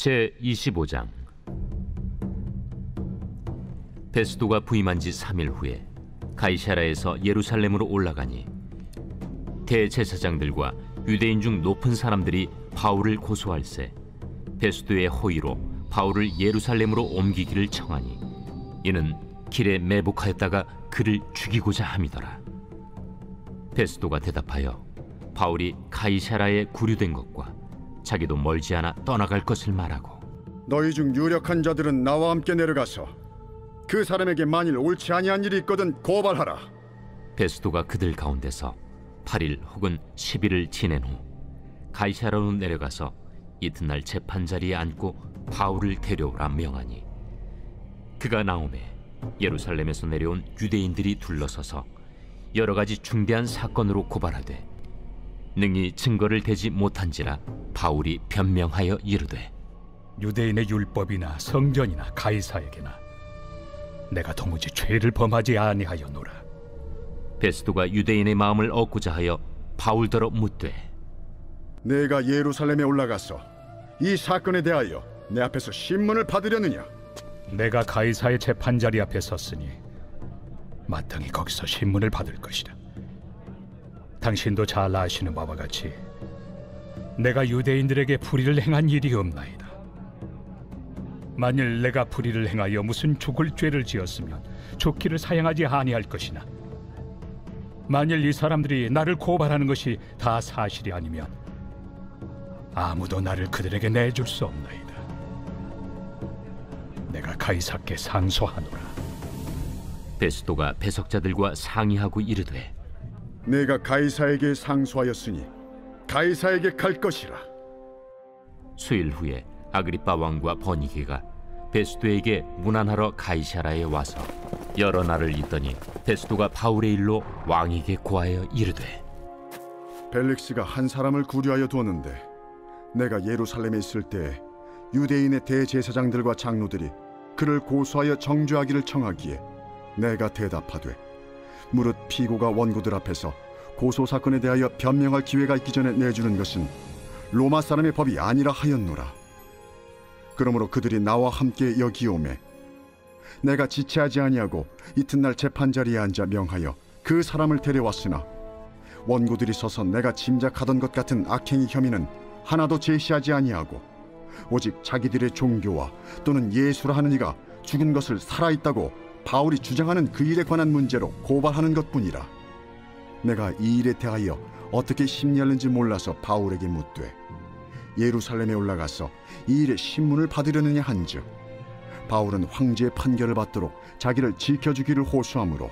제25장. 베스도가 부임한 지 3일 후에 가이사랴에서 예루살렘으로 올라가니 대제사장들과 유대인 중 높은 사람들이 바울을 고소할세 베스도의 호의로 바울을 예루살렘으로 옮기기를 청하니 이는 길에 매복하였다가 그를 죽이고자 함이더라. 베스도가 대답하여 바울이 가이사랴에 구류된 것과 자기도 멀지 않아 떠나갈 것을 말하고, 너희 중 유력한 자들은 나와 함께 내려가서 그 사람에게 만일 옳지 아니한 일이 있거든 고발하라. 베스도가 그들 가운데서 8일 혹은 10일을 지낸 후 가이사랴로 내려가서 이튿날 재판자리에 앉고 바울을 데려오라 명하니, 그가 나오매 예루살렘에서 내려온 유대인들이 둘러서서 여러 가지 중대한 사건으로 고발하되 능히 증거를 대지 못한지라 바울이 변명하여 이르되, 유대인의 율법이나 성전이나 가이사에게나 내가 도무지 죄를 범하지 아니하였노라. 베스도가 유대인의 마음을 얻고자 하여 바울더러 묻되, 내가 예루살렘에 올라가서 이 사건에 대하여 내 앞에서 신문을 받으려느냐? 내가 가이사의 재판자리 앞에 섰으니 마땅히 거기서 신문을 받을 것이다. 당신도 잘 아시는 바와 같이 내가 유대인들에게 불의를 행한 일이 없나이다. 만일 내가 불의를 행하여 무슨 죽을 죄를 지었으면 죽기를 사양하지 아니할 것이나, 만일 이 사람들이 나를 고발하는 것이 다 사실이 아니면 아무도 나를 그들에게 내줄 수 없나이다. 내가 가이사께 상소하노라. 베스도가 배석자들과 상의하고 이르되, 내가 가이사에게 상소하였으니 가이사에게 갈 것이라. 수일 후에 아그리빠 왕과 버니게가 베스도에게 문안하러 가이사랴에 와서 여러 날을 있더니 베스도가 바울의 일로 왕에게 고하여 이르되, 벨릭스가 한 사람을 구류하여 두었는데 내가 예루살렘에 있을 때 유대인의 대제사장들과 장로들이 그를 고소하여 정죄하기를 청하기에 내가 대답하되, 무릇 피고가 원고들 앞에서 고소사건에 대하여 변명할 기회가 있기 전에 내주는 것은 로마 사람의 법이 아니라 하였노라. 그러므로 그들이 나와 함께 여기 오매 내가 지체하지 아니하고 이튿날 재판자리에 앉아 명하여 그 사람을 데려왔으나 원고들이 서서 내가 짐작하던 것 같은 악행의 혐의는 하나도 제시하지 아니하고 오직 자기들의 종교와 또는 예수라 하는 이가 죽은 것을 살아있다고 바울이 주장하는 그 일에 관한 문제로 고발하는 것뿐이라. 내가 이 일에 대하여 어떻게 심리하는지 몰라서 바울에게 묻되, 예루살렘에 올라가서 이 일에 신문을 받으려느냐 한즉, 바울은 황제의 판결을 받도록 자기를 지켜주기를 호소하므로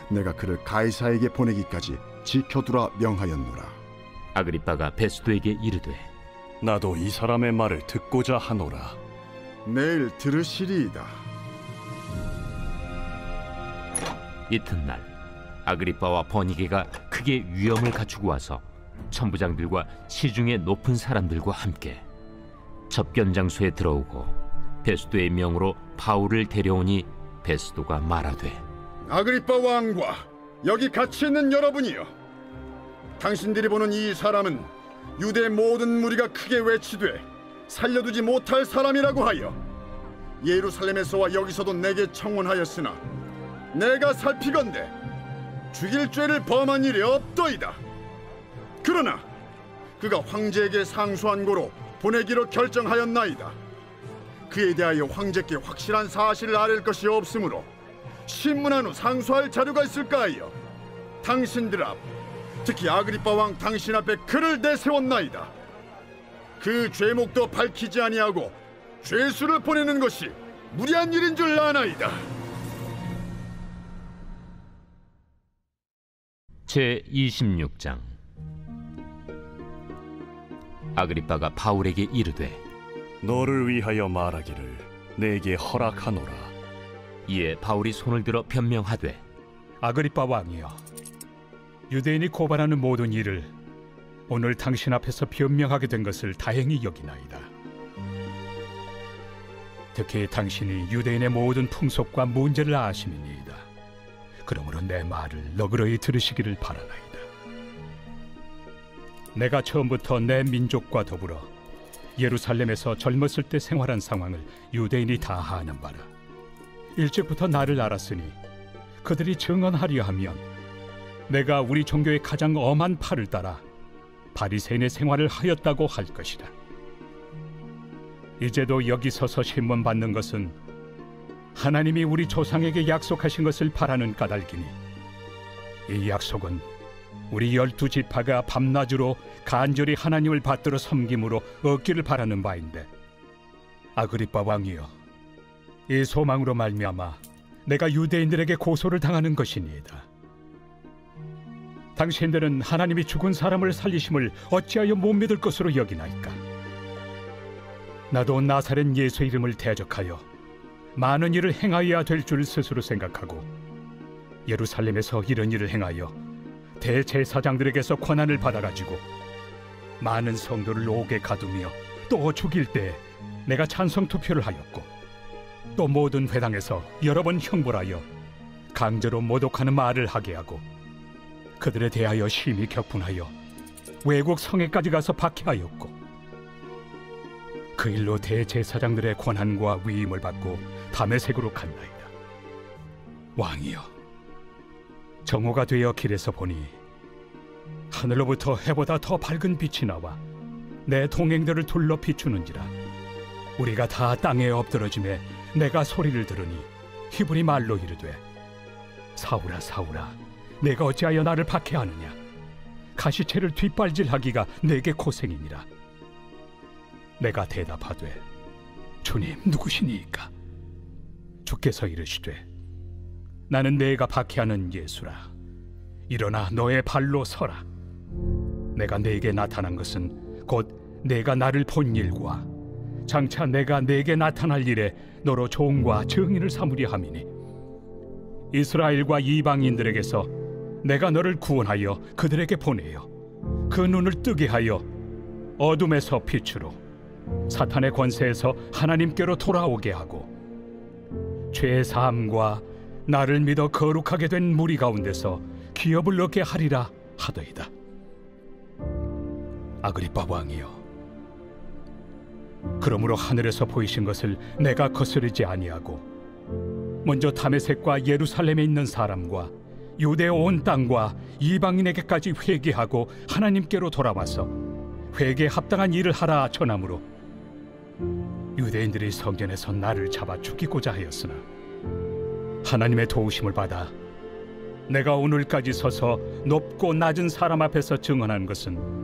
내가 그를 가이사에게 보내기까지 지켜두라 명하였노라. 아그리빠가 베스도에게 이르되, 나도 이 사람의 말을 듣고자 하노라. 내일 들으시리이다. 이튿날 아그리빠와 버니게가 크게 위엄을 갖추고 와서 천부장들과 시중의 높은 사람들과 함께 접견 장소에 들어오고 베스도의 명으로 바울을 데려오니 베스도가 말하되, 아그리빠 왕과 여기 같이 있는 여러분이여, 당신들이 보는 이 사람은 유대 모든 무리가 크게 외치되 살려두지 못할 사람이라고 하여 예루살렘에서와 여기서도 내게 청원하였으나 내가 살피건대 죽일 죄를 범한 일이 없더이다. 그러나 그가 황제에게 상소한 고로 보내기로 결정하였나이다. 그에 대하여 황제께 확실한 사실을 아랠 것이 없으므로 신문한 후 상소할 자료가 있을까 하여 당신들 앞, 특히 아그리빠 왕 당신 앞에 그를 내세웠나이다. 그 죄목도 밝히지 아니하고 죄수를 보내는 것이 무리한 일인 줄 아나이다. 제26장. 아그리빠가 바울에게 이르되, 너를 위하여 말하기를 내게 허락하노라. 이에 바울이 손을 들어 변명하되, 아그리빠 왕이여, 유대인이 고발하는 모든 일을 오늘 당신 앞에서 변명하게 된 것을 다행히 여기나이다. 특히 당신이 유대인의 모든 풍속과 문제를 아심이니이다. 그러므로 내 말을 너그러이 들으시기를 바라나이다. 내가 처음부터 내 민족과 더불어 예루살렘에서 젊었을 때 생활한 상황을 유대인이 다 아는 바라. 일찍부터 나를 알았으니 그들이 증언하려 하면 내가 우리 종교의 가장 엄한 팔을 따라 바리새인의 생활을 하였다고 할 것이다. 이제도 여기 서서 신문받는 것은 하나님이 우리 조상에게 약속하신 것을 바라는 까닭이니 이 약속은 우리 12지파가 밤낮으로 간절히 하나님을 받들어 섬김으로 얻기를 바라는 바인데, 아그리빠 왕이여, 이 소망으로 말미암아 내가 유대인들에게 고소를 당하는 것이니이다. 당신들은 하나님이 죽은 사람을 살리심을 어찌하여 못 믿을 것으로 여기나이까? 나도 나사렛 예수 이름을 대적하여 많은 일을 행하여야 될 줄 스스로 생각하고 예루살렘에서 이런 일을 행하여 대제사장들에게서 권한을 받아가지고 많은 성도를 옥에 가두며 또 죽일 때 내가 찬성 투표를 하였고, 또 모든 회당에서 여러 번 형벌하여 강제로 모독하는 말을 하게 하고 그들에 대하여 심히 격분하여 외국 성에까지 가서 박해하였고, 그 일로 대제사장들의 권한과 위임을 받고 다메섹으로 갔나이다. 왕이여, 정오가 되어 길에서 보니 하늘로부터 해보다 더 밝은 빛이 나와 내 동행들을 둘러 비추는지라. 우리가 다 땅에 엎드러짐에 내가 소리를 들으니 히브리 말로 이르되, 사울아 사울아, 내가 어찌하여 나를 박해하느냐? 가시채를 뒷발질하기가 내게 고생이니라. 내가 대답하되, 주님 누구시니이까? 주께서 이르시되, 나는 내가 박해하는 예수라. 일어나 너의 발로 서라. 내가 네게 나타난 것은 곧 내가 나를 본 일과 장차 내가 네게 나타날 일에 너로 종과 증인을 삼으려 함이니, 이스라엘과 이방인들에게서 내가 너를 구원하여 그들에게 보내어 그 눈을 뜨게 하여 어둠에서 빛으로, 사탄의 권세에서 하나님께로 돌아오게 하고, 죄 사함과 나를 믿어 거룩하게 된 무리 가운데서 기업을 얻게 하리라 하더이다. 아그리빠 왕이여, 그러므로 하늘에서 보이신 것을 내가 거스르지 아니하고 먼저 다메섹과 예루살렘에 있는 사람과 유대 온 땅과 이방인에게까지 회개하고 하나님께로 돌아와서 회개에 합당한 일을 하라 전함으로 유대인들이 성전에서 나를 잡아 죽이고자 하였으나 하나님의 도우심을 받아 내가 오늘까지 서서 높고 낮은 사람 앞에서 증언한 것은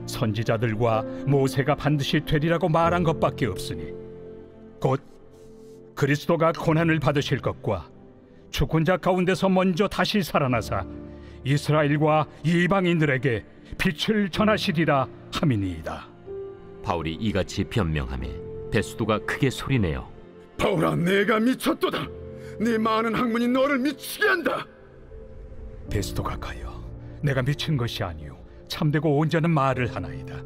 선지자들과 모세가 반드시 되리라고 말한 것밖에 없으니, 곧 그리스도가 고난을 받으실 것과 죽은 자 가운데서 먼저 다시 살아나사 이스라엘과 이방인들에게 빛을 전하시리라 함이니이다. 바울이 이같이 변명하며 베스도가 크게 소리내어, 바울아, 내가 미쳤도다. 네 많은 학문이 너를 미치게 한다. 베스도가 가여, 내가 미친 것이 아니요 참되고 온전한 말을 하나이다.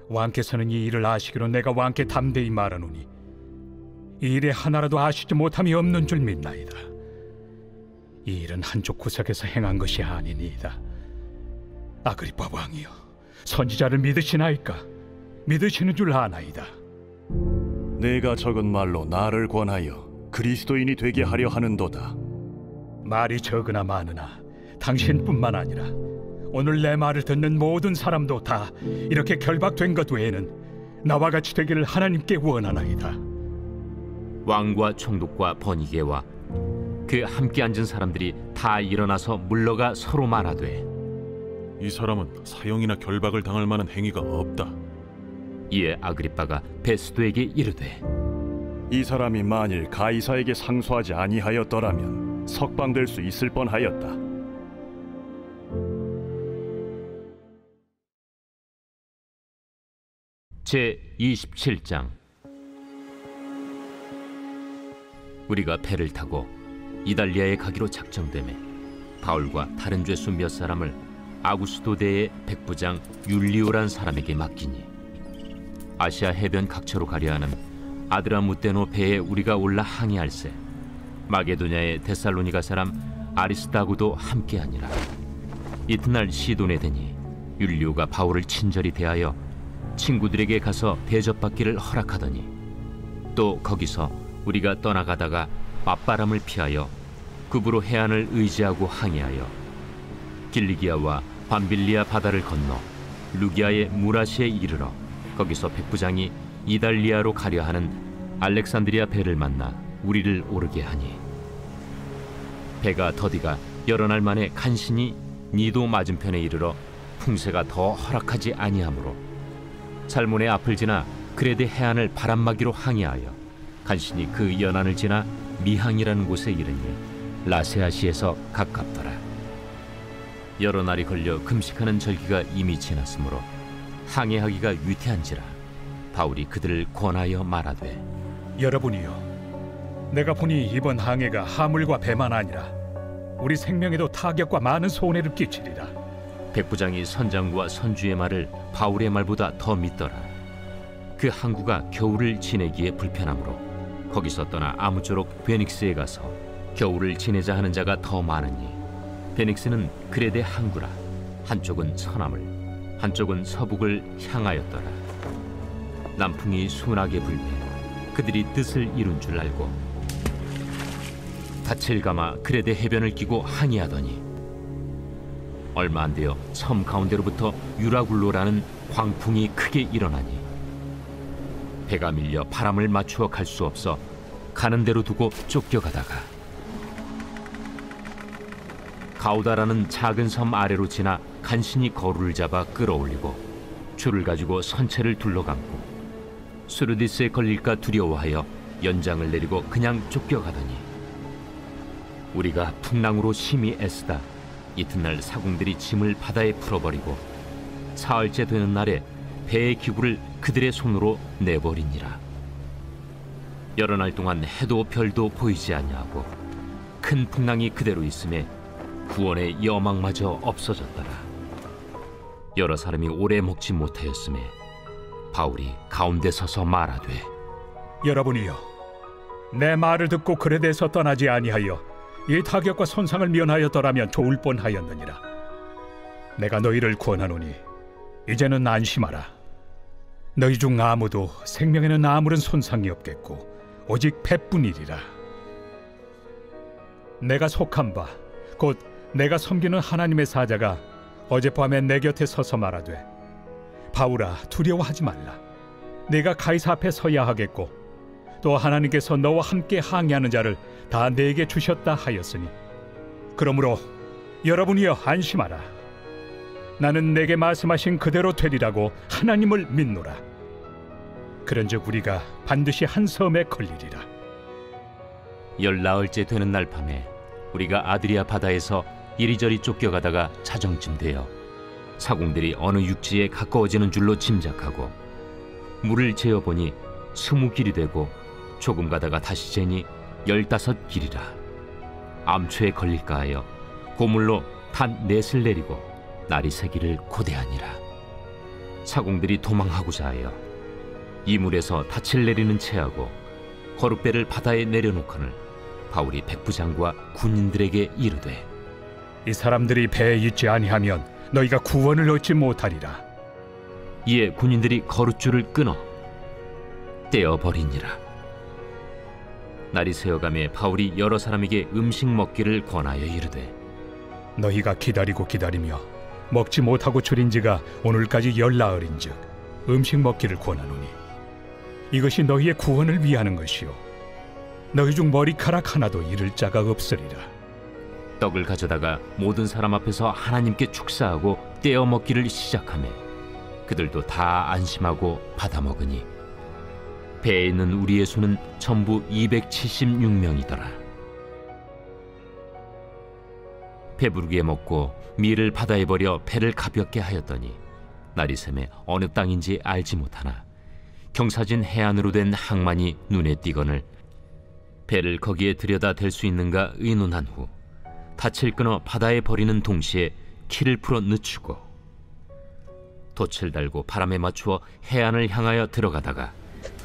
왕께서는 이 일을 아시기로 내가 왕께 담대히 말하노니 이 일에 하나라도 아시지 못함이 없는 줄 믿나이다. 이 일은 한쪽 구석에서 행한 것이 아니니이다. 아그리빠 왕이여, 선지자를 믿으시나이까? 믿으시는 줄 아나이다. 내가 적은 말로 나를 권하여 그리스도인이 되게 하려 하는도다. 말이 적으나 많으나 당신뿐만 아니라 오늘 내 말을 듣는 모든 사람도 다 이렇게 결박된 것 외에는 나와 같이 되기를 하나님께 원하나이다. 왕과 총독과 버니게와 그 함께 앉은 사람들이 다 일어나서 물러가 서로 말하되, 이 사람은 사형이나 결박을 당할 만한 행위가 없다. 이에 아그리빠가 베스도에게 이르되, 이 사람이 만일 가이사에게 상소하지 아니하였더라면 석방될 수 있을 뻔하였다. 제 27장. 우리가 배를 타고 이달리아에 가기로 작정되매 바울과 다른 죄수 몇 사람을 아구스도대의 백부장 율리오란 사람에게 맡기니, 아시아 해변 각처로 가려 하는 아드라무테노 배에 우리가 올라 항해할세 마게도냐의 데살로니가 사람 아리스다고도 함께하니라. 이튿날 시돈에 되니 율리오가 바울을 친절히 대하여 친구들에게 가서 대접받기를 허락하더니 또 거기서 우리가 떠나가다가 맞바람을 피하여 급으로 해안을 의지하고 항해하여 길리기아와 밤빌리아 바다를 건너 루기아의 무라시에 이르러 거기서 백부장이 이달리아로 가려 하는 알렉산드리아 배를 만나 우리를 오르게 하니 배가 더디가 여러 날 만에 간신히 니도 맞은편에 이르러 풍세가 더 허락하지 아니하므로 살몬의 앞을 지나 그레데 해안을 바람막이로 항해하여 간신히 그 연안을 지나 미항이라는 곳에 이르니 라세아시에서 가깝더라. 여러 날이 걸려 금식하는 절기가 이미 지났으므로 항해하기가 위태한지라 바울이 그들을 권하여 말하되 여러분이여, 내가 보니 이번 항해가 하물과 배만 아니라 우리 생명에도 타격과 많은 손해를 끼치리라. 백부장이 선장과 선주의 말을 바울의 말보다 더 믿더라. 그 항구가 겨울을 지내기에 불편하므로 거기서 떠나 아무쪼록 베닉스에 가서 겨울을 지내자 하는 자가 더 많으니 베닉스는 그레데 항구라. 한쪽은 서남을 한쪽은 서북을 향하였더라. 남풍이 순하게 불매 그들이 뜻을 이룬 줄 알고 닻을 감아 그레데 해변을 끼고 항해하더니 얼마 안 되어 섬 가운데로부터 유라굴로라는 광풍이 크게 일어나니 배가 밀려 바람을 맞추어 갈 수 없어 가는 대로 두고 쫓겨가다가 가우다라는 작은 섬 아래로 지나 간신히 거루를 잡아 끌어올리고 줄을 가지고 선체를 둘러감고 수르디스에 걸릴까 두려워하여 연장을 내리고 그냥 쫓겨가더니 우리가 풍랑으로 심히 애쓰다 이튿날 사공들이 짐을 바다에 풀어버리고 사흘째 되는 날에 배의 기구를 그들의 손으로 내버리니라. 여러 날 동안 해도 별도 보이지 아니하고 큰 풍랑이 그대로 있음에 구원의 여망마저 없어졌더라. 여러 사람이 오래 먹지 못하였음에 바울이 가운데 서서 말하되 여러분이여, 내 말을 듣고 그레데에서 떠나지 아니하여 이 타격과 손상을 면하였더라면 좋을 뻔하였느니라. 내가 너희를 권하노니 이제는 안심하라. 너희 중 아무도 생명에는 아무런 손상이 없겠고 오직 배뿐이리라. 내가 속한 바 곧 내가 섬기는 하나님의 사자가 어젯밤에 내 곁에 서서 말하되 바울아, 두려워하지 말라. 내가 가이사 앞에 서야 하겠고 또 하나님께서 너와 함께 항해하는 자를 다 내게 주셨다 하였으니 그러므로 여러분이여 안심하라. 나는 내게 말씀하신 그대로 되리라고 하나님을 믿노라. 그런즉 우리가 반드시 한 섬에 걸리리라. 열나흘째 되는 날 밤에 우리가 아드리아 바다에서 이리저리 쫓겨가다가 자정쯤 되어 사공들이 어느 육지에 가까워지는 줄로 짐작하고 물을 재어보니 20길이 되고 조금 가다가 다시 재니 15길이라. 암초에 걸릴까 하여 고물로 단 넷을 내리고 날이 새기를 고대하니라. 사공들이 도망하고자 하여 이물에서 닻을 내리는 채하고 거룻배를 바다에 내려놓거늘 바울이 백부장과 군인들에게 이르되 이 사람들이 배에 있지 아니하면 너희가 구원을 얻지 못하리라. 이에 군인들이 거룻줄을 끊어 떼어버리니라. 날이 새어가매 바울이 여러 사람에게 음식 먹기를 권하여 이르되 너희가 기다리며 먹지 못하고 줄인 지가 오늘까지 열나흘인즉 음식 먹기를 권하노니 이것이 너희의 구원을 위하는 것이요 너희 중 머리카락 하나도 잃을 자가 없으리라. 떡을 가져다가 모든 사람 앞에서 하나님께 축사하고 떼어 먹기를 시작하매 그들도 다 안심하고 받아 먹으니 배에 있는 우리의 수는 전부 276명이더라. 배부르게 먹고 밀을 바다에 버려 배를 가볍게 하였더니 날이 새매 어느 땅인지 알지 못하나 경사진 해안으로 된 항만이 눈에 띄거늘 배를 거기에 들여다 댈 수 있는가 의논한 후 닻을 끊어 바다에 버리는 동시에 키를 풀어 늦추고 돛을 달고 바람에 맞추어 해안을 향하여 들어가다가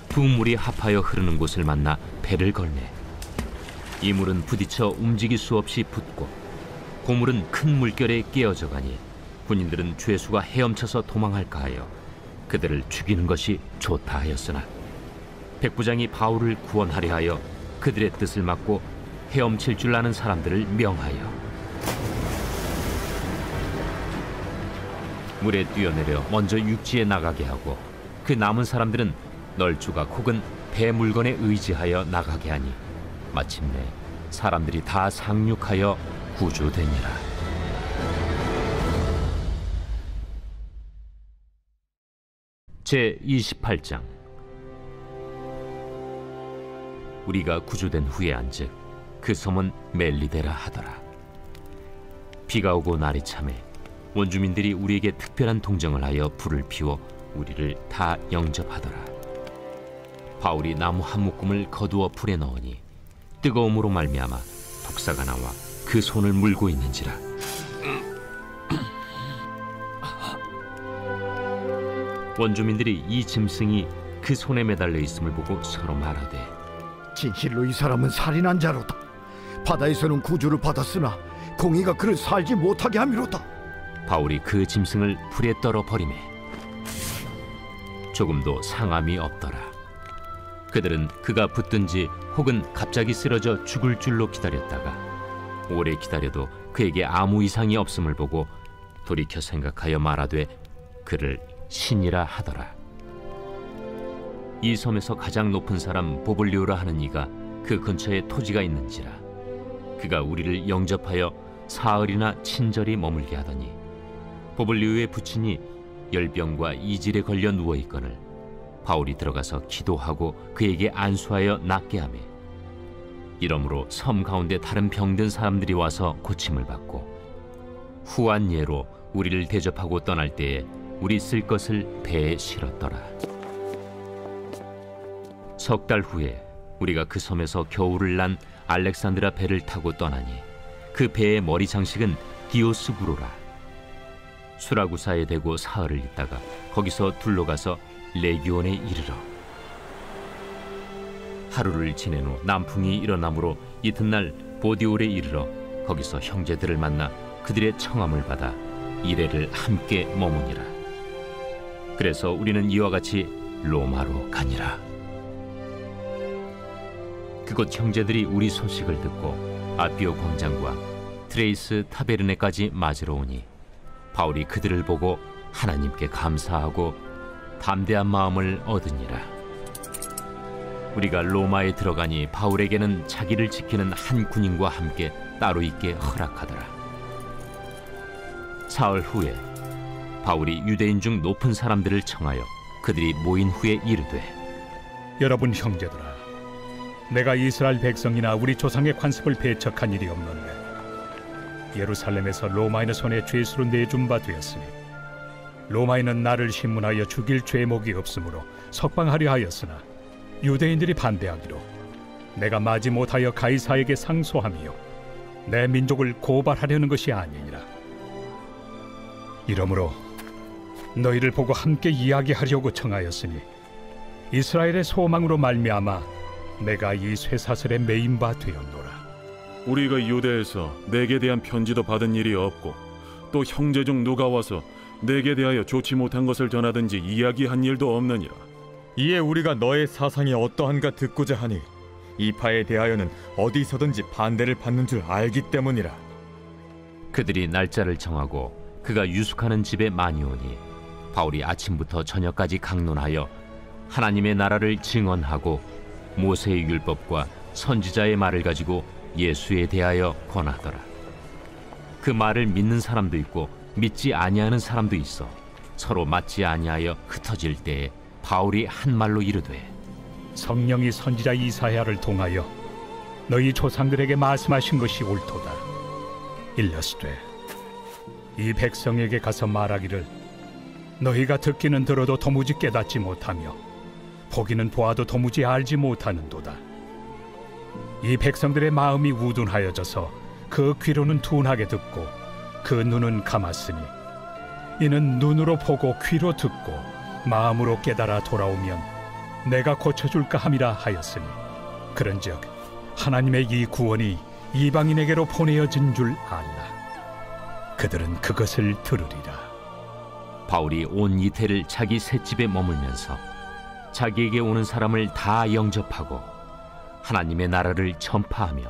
두 물이 합하여 흐르는 곳을 만나 배를 걸매 이 물은 부딪혀 움직일 수 없이 붙고 고물은 큰 물결에 깨어져 가니 군인들은 죄수가 헤엄쳐서 도망할까 하여 그들을 죽이는 것이 좋다 하였으나 백부장이 바울을 구원하려 하여 그들의 뜻을 막고 헤엄칠 줄 아는 사람들을 명하여 물에 뛰어내려 먼저 육지에 나가게 하고 그 남은 사람들은 널조각 혹은 배 물건에 의지하여 나가게 하니 마침내 사람들이 다 상륙하여 구조되니라. 제 28장. 우리가 구조된 후에 안즉 그 섬은 멜리데라 하더라. 비가 오고 날이 차매 원주민들이 우리에게 특별한 동정을 하여 불을 피워 우리를 다 영접하더라. 바울이 나무 한 묶음을 거두어 불에 넣으니 뜨거움으로 말미암아 독사가 나와 그 손을 물고 있는지라. 원주민들이 이 짐승이 그 손에 매달려 있음을 보고 서로 말하되 진실로 이 사람은 살인한 자로다. 바다에서는 구주를 받았으나 공의가 그를 살지 못하게 함이로다. 바울이 그 짐승을 불에 떨어 버리매 조금도 상함이 없더라. 그들은 그가 붙든지 혹은 갑자기 쓰러져 죽을 줄로 기다렸다가 오래 기다려도 그에게 아무 이상이 없음을 보고 돌이켜 생각하여 말하되 그를 신이라 하더라. 이 섬에서 가장 높은 사람 보블리오라 하는 이가 그 근처에 토지가 있는지라. 그가 우리를 영접하여 사흘이나 친절히 머물게 하더니 보블리오의 부친이 열병과 이질에 걸려 누워있거늘 바울이 들어가서 기도하고 그에게 안수하여 낫게 하매 이러므로 섬 가운데 다른 병든 사람들이 와서 고침을 받고 후한 예로 우리를 대접하고 떠날 때에 우리 쓸 것을 배에 실었더라. 석 달 후에 우리가 그 섬에서 겨울을 난 알렉산드라 배를 타고 떠나니 그 배의 머리 장식은 디오스구로라. 수라구사에 대고 사흘을 있다가 거기서 둘러가서 레기온에 이르러 하루를 지낸 후 남풍이 일어나므로 이튿날 보디올에 이르러 거기서 형제들을 만나 그들의 청함을 받아 이레를 함께 머무니라. 그래서 우리는 이와 같이 로마로 가니라. 그곳 형제들이 우리 소식을 듣고 아피오 광장과 트레이스 타베르네까지 맞으러 오니 바울이 그들을 보고 하나님께 감사하고 담대한 마음을 얻으니라. 우리가 로마에 들어가니 바울에게는 자기를 지키는 한 군인과 함께 따로 있게 허락하더라. 사흘 후에 바울이 유대인 중 높은 사람들을 청하여 그들이 모인 후에 이르되 여러분 형제들아, 내가 이스라엘 백성이나 우리 조상의 관습을 배척한 일이 없는데 예루살렘에서 로마인의 손에 죄수로 내준 바 되었으니 로마인은 나를 신문하여 죽일 죄목이 없으므로 석방하려 하였으나 유대인들이 반대하기로 내가 마지 못하여 가이사에게 상소하며 내 민족을 고발하려는 것이 아니니라. 이러므로 너희를 보고 함께 이야기하려고 청하였으니 이스라엘의 소망으로 말미암아 내가 이 쇠사슬에 매인 바 되었노라. 우리가 유대에서 내게 대한 편지도 받은 일이 없고 또 형제 중 누가 와서 내게 대하여 좋지 못한 것을 전하든지 이야기한 일도 없느니라. 이에 우리가 너의 사상이 어떠한가 듣고자 하니 이 파에 대하여는 어디서든지 반대를 받는 줄 알기 때문이라. 그들이 날짜를 정하고 그가 유숙하는 집에 많이 오니 바울이 아침부터 저녁까지 강론하여 하나님의 나라를 증언하고 모세의 율법과 선지자의 말을 가지고 예수에 대하여 권하더라. 그 말을 믿는 사람도 있고 믿지 아니하는 사람도 있어 서로 맞지 아니하여 흩어질 때에 바울이 한 말로 이르되 성령이 선지자 이사야를 통하여 너희 조상들에게 말씀하신 것이 옳도다. 일러스되 이 백성에게 가서 말하기를 너희가 듣기는 들어도 도무지 깨닫지 못하며 보기는 보아도 도무지 알지 못하는도다. 이 백성들의 마음이 우둔하여져서 그 귀로는 둔하게 듣고 그 눈은 감았으니 이는 눈으로 보고 귀로 듣고 마음으로 깨달아 돌아오면 내가 고쳐줄까 함이라 하였으니 그런즉 하나님의 이 구원이 이방인에게로 보내어진 줄 알라. 그들은 그것을 들으리라. 바울이 온 이태를 자기 셋집에 머물면서 자기에게 오는 사람을 다 영접하고 하나님의 나라를 전파하며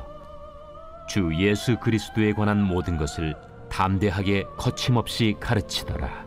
주 예수 그리스도에 관한 모든 것을 담대하게 거침없이 가르치더라.